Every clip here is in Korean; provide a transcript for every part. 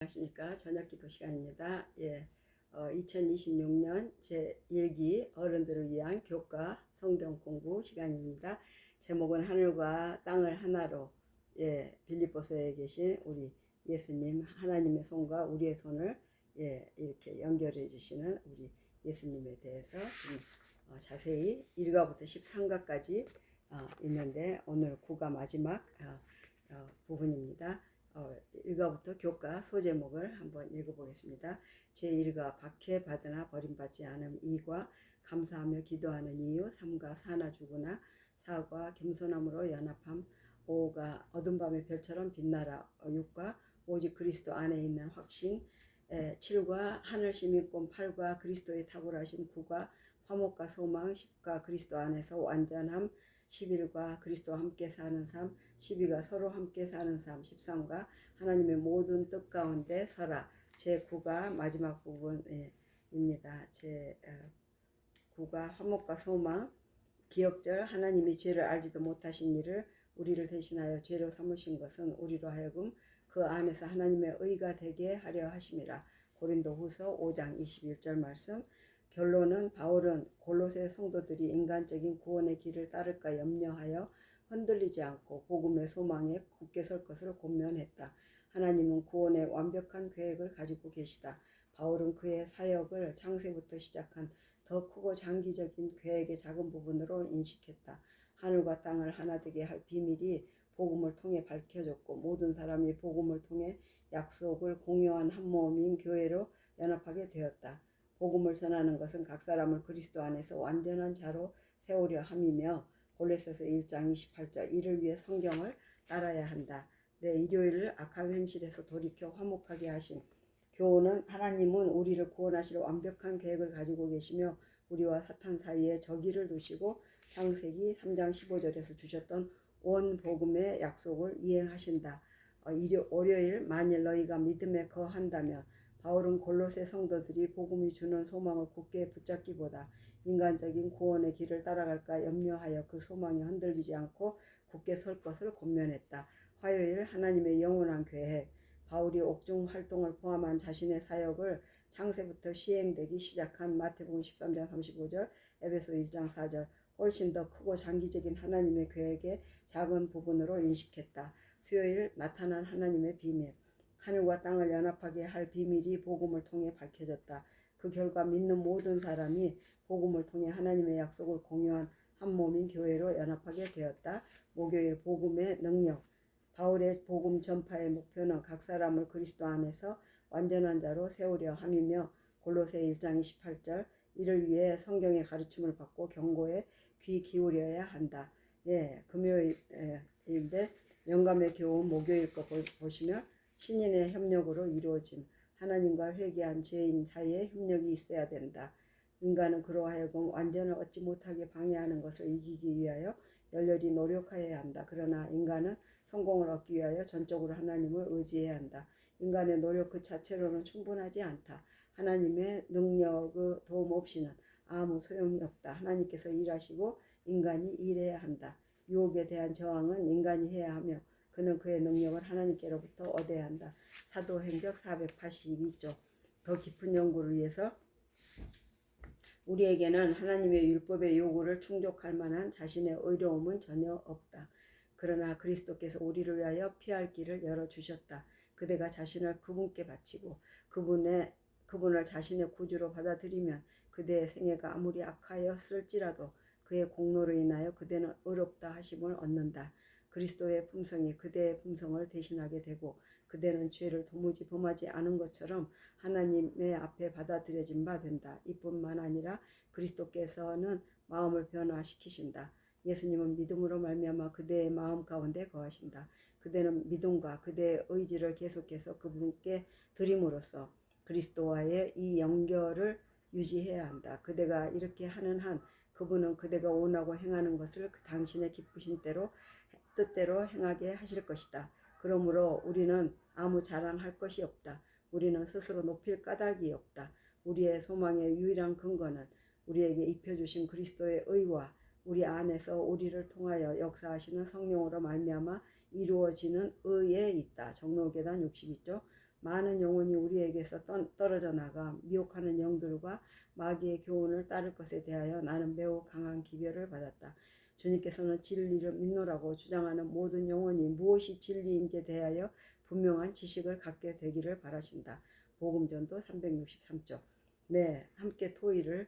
안녕하십니까. 저녁기도 시간입니다. 2026년 제1기 어른들을 위한 교과 성경 공부 시간입니다. 제목은 하늘과 땅을 하나로, 빌립보서에 계신 우리 예수님, 하나님의 손과 우리의 손을 이렇게 연결해 주시는 우리 예수님에 대해서 좀 자세히 1과부터 13과까지 있는데, 오늘 9가 마지막 부분입니다. 1과부터 교과 소제목을 한번 읽어보겠습니다. 제1과 박해 받으나 버림받지 않음. 2과 감사하며 기도하는 이유. 3과 사나 죽으나. 4과 겸손함으로 연합함. 5가 어둠 밤의 별처럼 빛나라. 6과 오직 그리스도 안에 있는 확신. 7과 하늘 시민권. 8과 그리스도의 탁월하신. 9과 화목과 소망. 10과 그리스도 안에서 완전함. 11과 그리스도와 함께 사는 삶. 12가 서로 함께 사는 삶. 13과 하나님의 모든 뜻 가운데 서라. 제9가 마지막 부분입니다. 제9가 화목과 소망. 기억절. 하나님이 죄를 알지도 못하신 이를 우리를 대신하여 죄로 삼으신 것은 우리로 하여금 그 안에서 하나님의 의가 되게 하려 하심이라. 고린도후서 5장 21절 말씀. 결론은 바울은 골로새 성도들이 인간적인 구원의 길을 따를까 염려하여 흔들리지 않고 복음의 소망에 굳게 설 것을 권면했다. 하나님은 구원의 완벽한 계획을 가지고 계시다. 바울은 그의 사역을 창세부터 시작한 더 크고 장기적인 계획의 작은 부분으로 인식했다. 하늘과 땅을 하나 되게 할 비밀이 복음을 통해 밝혀졌고, 모든 사람이 복음을 통해 약속을 공유한 한 몸인 교회로 연합하게 되었다. 복음을 전하는 것은 각 사람을 그리스도 안에서 완전한 자로 세우려 함이며, 골로새서 1장 28절 이를 위해 성경을 따라야 한다. 일요일을 악한 행실에서 돌이켜 화목하게 하신 교훈은, 하나님은 우리를 구원하실 완벽한 계획을 가지고 계시며 우리와 사탄 사이에 적의를 두시고 창세기 3장 15절에서 주셨던 온 복음의 약속을 이행하신다. 월요일 만일 너희가 믿음에 거한다면. 바울은 골로새 성도들이 복음이 주는 소망을 굳게 붙잡기보다 인간적인 구원의 길을 따라갈까 염려하여 그 소망이 흔들리지 않고 굳게 설 것을 권면했다. 화요일 하나님의 영원한 계획. 바울이 옥중 활동을 포함한 자신의 사역을 창세부터 시행되기 시작한 마태복음 13장 35절, 에베소 1장 4절 훨씬 더 크고 장기적인 하나님의 계획의 작은 부분으로 인식했다. 수요일 나타난 하나님의 비밀. 하늘과 땅을 연합하게 할 비밀이 복음을 통해 밝혀졌다. 그 결과 믿는 모든 사람이 복음을 통해 하나님의 약속을 공유한 한 몸인 교회로 연합하게 되었다. 목요일 복음의 능력. 바울의 복음 전파의 목표는 각 사람을 그리스도 안에서 완전한 자로 세우려 함이며, 골로새 1장 28절 이를 위해 성경의 가르침을 받고 경고에 귀 기울여야 한다. 금요일인데 영감의 교훈 목요일 거 보시면 신인의 협력으로 이루어짐. 하나님과 회개한 죄인 사이에 협력이 있어야 된다. 인간은 그로 하여금 완전을 얻지 못하게 방해하는 것을 이기기 위하여 열렬히 노력해야 한다. 그러나 인간은 성공을 얻기 위하여 전적으로 하나님을 의지해야 한다. 인간의 노력 그 자체로는 충분하지 않다. 하나님의 능력의 도움 없이는 아무 소용이 없다. 하나님께서 일하시고 인간이 일해야 한다. 유혹에 대한 저항은 인간이 해야 하며 그는 그의 능력을 하나님께로부터 얻어야 한다. 사도행적 482쪽. 더 깊은 연구를 위해서 우리에게는 하나님의 율법의 요구를 충족할 만한 자신의 의로움은 전혀 없다. 그러나 그리스도께서 우리를 위하여 피할 길을 열어주셨다. 그대가 자신을 그분께 바치고 그분을 자신의 구주로 받아들이면 그대의 생애가 아무리 악하였을지라도 그의 공로로 인하여 그대는 의롭다 하심을 얻는다. 그리스도의 품성이 그대의 품성을 대신하게 되고 그대는 죄를 도무지 범하지 않은 것처럼 하나님의 앞에 받아들여진 바 된다. 이뿐만 아니라 그리스도께서는 마음을 변화시키신다. 예수님은 믿음으로 말미암아 그대의 마음 가운데 거하신다. 그대는 믿음과 그대의 의지를 계속해서 그분께 드림으로써 그리스도와의 이 연결을 유지해야 한다. 그대가 이렇게 하는 한 그분은 그대가 원하고 행하는 것을 당신의 기쁘신 뜻대로 행하게 하실 것이다. 그러므로 우리는 아무 자랑할 것이 없다. 우리는 스스로 높일 까닭이 없다. 우리의 소망의 유일한 근거는 우리에게 입혀주신 그리스도의 의와 우리 안에서 우리를 통하여 역사하시는 성령으로 말미암아 이루어지는 의에 있다. 정로계단 62쪽. 많은 영혼이 우리에게서 떨어져 나가 미혹하는 영들과 마귀의 교훈을 따를 것에 대하여 나는 매우 강한 기별을 받았다. 주님께서는 진리를 믿노라고 주장하는 모든 영혼이 무엇이 진리인지에 대하여 분명한 지식을 갖게 되기를 바라신다. 복음전도 363쪽. 네, 함께 토의를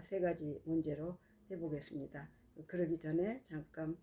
세 가지 문제로 해보겠습니다. 그러기 전에 잠깐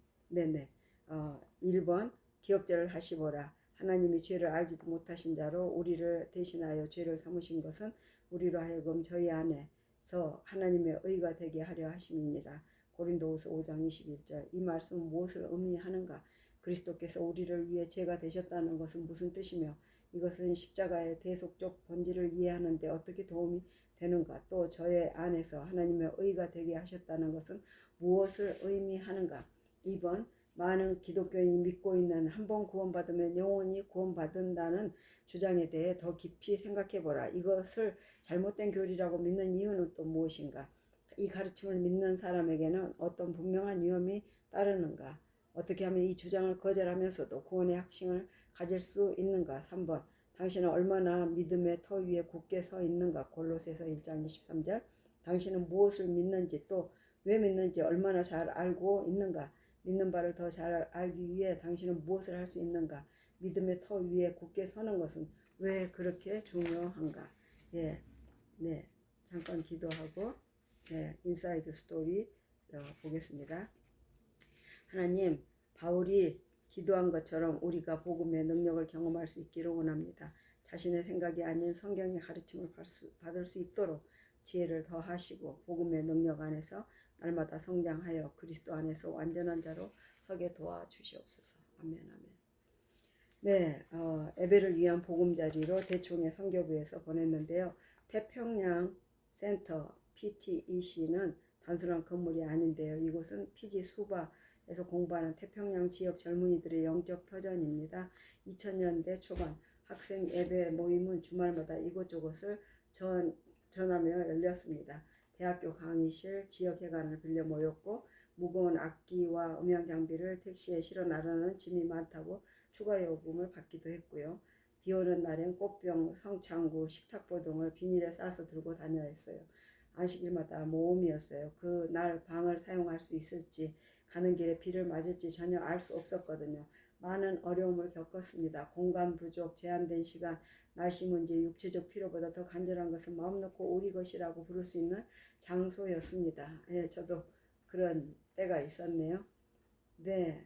1번 기억자를 다시 보라. 하나님이 죄를 알지도 못하신 자로 우리를 대신하여 죄를 삼으신 것은 우리로 하여금 저희 안에서 하나님의 의가 되게 하려 하심이니라. 고린도후서 5장 21절. 이 말씀은 무엇을 의미하는가? 그리스도께서 우리를 위해 죄가 되셨다는 것은 무슨 뜻이며 이것은 십자가의 대속적 본질을 이해하는 데 어떻게 도움이 되는가? 또 저의 안에서 하나님의 의가 되게 하셨다는 것은 무엇을 의미하는가? 2번 많은 기독교인이 믿고 있는 한 번 구원받으면 영원히 구원받는다는 주장에 대해 더 깊이 생각해보라. 이것을 잘못된 교리라고 믿는 이유는 또 무엇인가? 이 가르침을 믿는 사람에게는 어떤 분명한 위험이 따르는가? 어떻게 하면 이 주장을 거절하면서도 구원의 확신을 가질 수 있는가? 3번 당신은 얼마나 믿음의 터 위에 굳게 서 있는가? 골로새서 1장 23절. 당신은 무엇을 믿는지 또 왜 믿는지 얼마나 잘 알고 있는가? 믿는 바를 더 잘 알기 위해 당신은 무엇을 할 수 있는가? 믿음의 터 위에 굳게 서는 것은 왜 그렇게 중요한가? 예, 네, 잠깐 기도하고 인사이드 스토리 보겠습니다. 하나님, 바울이 기도한 것처럼 우리가 복음의 능력을 경험할 수 있기를 원합니다. 자신의 생각이 아닌 성경의 가르침을 받을 수 있도록 지혜를 더하시고 복음의 능력 안에서 날마다 성장하여 그리스도 안에서 완전한 자로 서게 도와주시옵소서. 아멘, 아멘. 네, 예배를 위한 보금자리로 대충의 선교부에서 보냈는데요. 태평양 센터 PTEC는 단순한 건물이 아닌데요. 이곳은 피지 수바에서 공부하는 태평양 지역 젊은이들의 영적 터전입니다. 2000년대 초반 학생 예배 모임은 주말마다 이곳저곳을 전하며 열렸습니다. 대학교 강의실, 지역회관을 빌려 모였고 무거운 악기와 음향 장비를 택시에 실어 나르는 짐이 많다고 추가 요금을 받기도 했고요. 비 오는 날엔 꽃병, 성창구, 식탁보 등을 비닐에 싸서 들고 다녀야 했어요. 안식일마다 모험이었어요. 그날 방을 사용할 수 있을지 가는 길에 비를 맞을지 전혀 알 수 없었거든요. 많은 어려움을 겪었습니다. 공간 부족, 제한된 시간, 날씨 문제, 육체적 필요보다 더 간절한 것은 마음 놓고 우리 것이라고 부를 수 있는 장소였습니다. 예, 저도 그런 때가 있었네요. 네,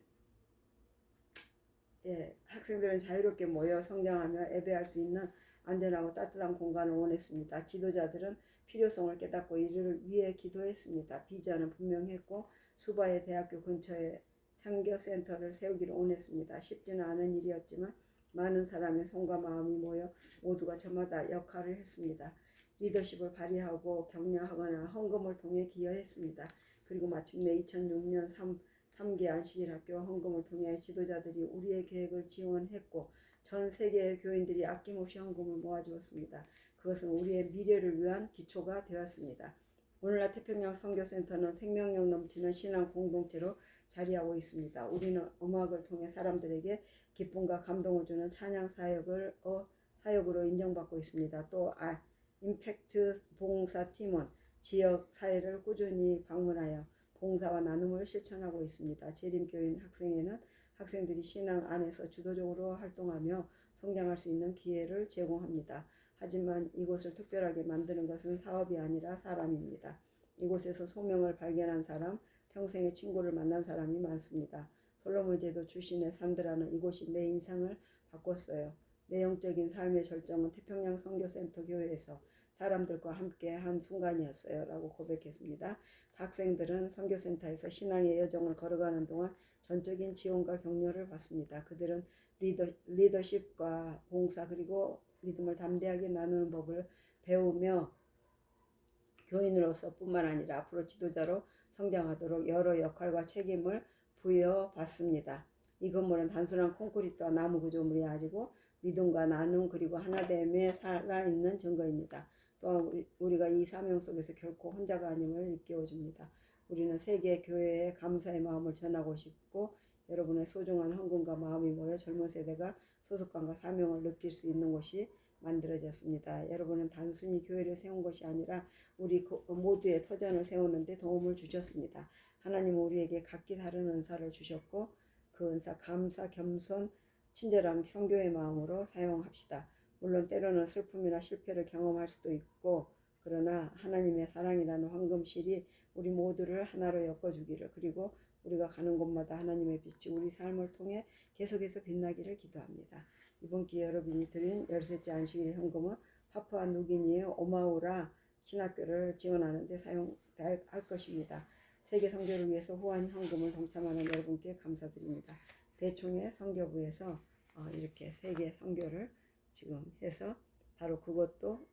예, 학생들은 자유롭게 모여 성장하며 예배할 수 있는 안전하고 따뜻한 공간을 원했습니다. 지도자들은 필요성을 깨닫고 이를 위해 기도했습니다. 비전은 분명했고 수바의 대학교 근처에 선교센터를 세우기를 원했습니다. 쉽지는 않은 일이었지만 많은 사람의 손과 마음이 모여 모두가 저마다 역할을 했습니다. 리더십을 발휘하고 격려하거나 헌금을 통해 기여했습니다. 그리고 마침내 2006년 3개 안식일 학교 헌금을 통해 지도자들이 우리의 계획을 지원했고 전 세계의 교인들이 아낌없이 헌금을 모아주었습니다. 그것은 우리의 미래를 위한 기초가 되었습니다. 오늘날 태평양 선교센터는 생명력 넘치는 신앙 공동체로 자리하고 있습니다. 우리는 음악을 통해 사람들에게 기쁨과 감동을 주는 찬양 사역으로 인정받고 있습니다. 또 임팩트 봉사팀은 지역 사회를 꾸준히 방문하여 봉사와 나눔을 실천하고 있습니다. 재림교인 학생회는 학생들이 신앙 안에서 주도적으로 활동하며 성장할 수 있는 기회를 제공합니다. 하지만 이곳을 특별하게 만드는 것은 사업이 아니라 사람입니다. 이곳에서 소명을 발견한 사람, 평생의 친구를 만난 사람이 많습니다. 솔로몬 제도 출신의 산드라는 이곳이 내 인생을 바꿨어요. 내 영적인 삶의 절정은 태평양 선교센터 교회에서 사람들과 함께 한 순간이었어요. 라고 고백했습니다. 학생들은 선교센터에서 신앙의 여정을 걸어가는 동안 전적인 지원과 격려를 받습니다. 그들은 리더십과 봉사 그리고 믿음을 담대하게 나누는 법을 배우며 교인으로서 뿐만 아니라 앞으로 지도자로 성장하도록 여러 역할과 책임을 부여받습니다. 이 건물은 단순한 콘크리트와 나무 구조물이 아니고 믿음과 나눔 그리고 하나됨에 살아있는 증거입니다. 또한 우리가 이 사명 속에서 결코 혼자가 아님을 일깨워줍니다. 우리는 세계 교회에 감사의 마음을 전하고 싶고 여러분의 소중한 헌금과 마음이 모여 젊은 세대가 소속감과 사명을 느낄 수 있는 곳이 만들어졌습니다. 여러분은 단순히 교회를 세운 것이 아니라 우리 모두의 터전을 세우는데 도움을 주셨습니다. 하나님은 우리에게 각기 다른 은사를 주셨고 그 은사 감사, 겸손, 친절함, 성교의 마음으로 사용합시다. 물론 때로는 슬픔이나 실패를 경험할 수도 있고 그러나 하나님의 사랑이라는 황금실이 우리 모두를 하나로 엮어주기를 그리고 우리가 가는 곳마다 하나님의 빛이 우리 삶을 통해 계속해서 빛나기를 기도합니다. 이번 기회에 여러분이 드린 13째 안식일 현금은 파푸아 누기니의 오마우라 신학교를 지원하는 데 사용할 것입니다. 세계 선교를 위해서 후원 현금을 동참하는 여러분께 감사드립니다. 대총회 선교부에서 이렇게 세계 선교를 지금 해서 바로 그것도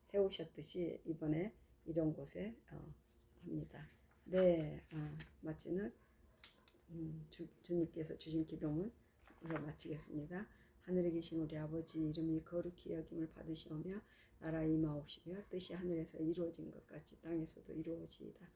세우셨듯이 이번에 이런 곳에 합니다. 네, 마치는 주님께서 주신 기도문으로 마치겠습니다. 하늘에 계신 우리 아버지 이름이 거룩히 여김을 받으시오며 나라 임하옵시며 뜻이 하늘에서 이루어진 것 같이 땅에서도 이루어지이다.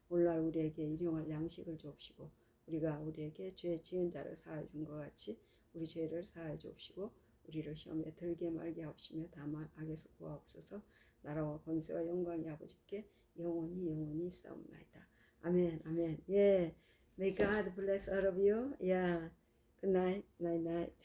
오늘날 우리에게 일용할 양식을 주옵시고 우리가 우리에게 죄 지은 자를 사하여 준 것 같이 우리 죄를 사하여 주옵시고 우리를 시험에 들게 말게 하옵시며 다만 악에서 구하옵소서. 나라와 권세와 영광이 아버지께 영원히 싸움나이다. 아멘 아멘. 예. May God bless all of you. Yeah. Good night. Night night.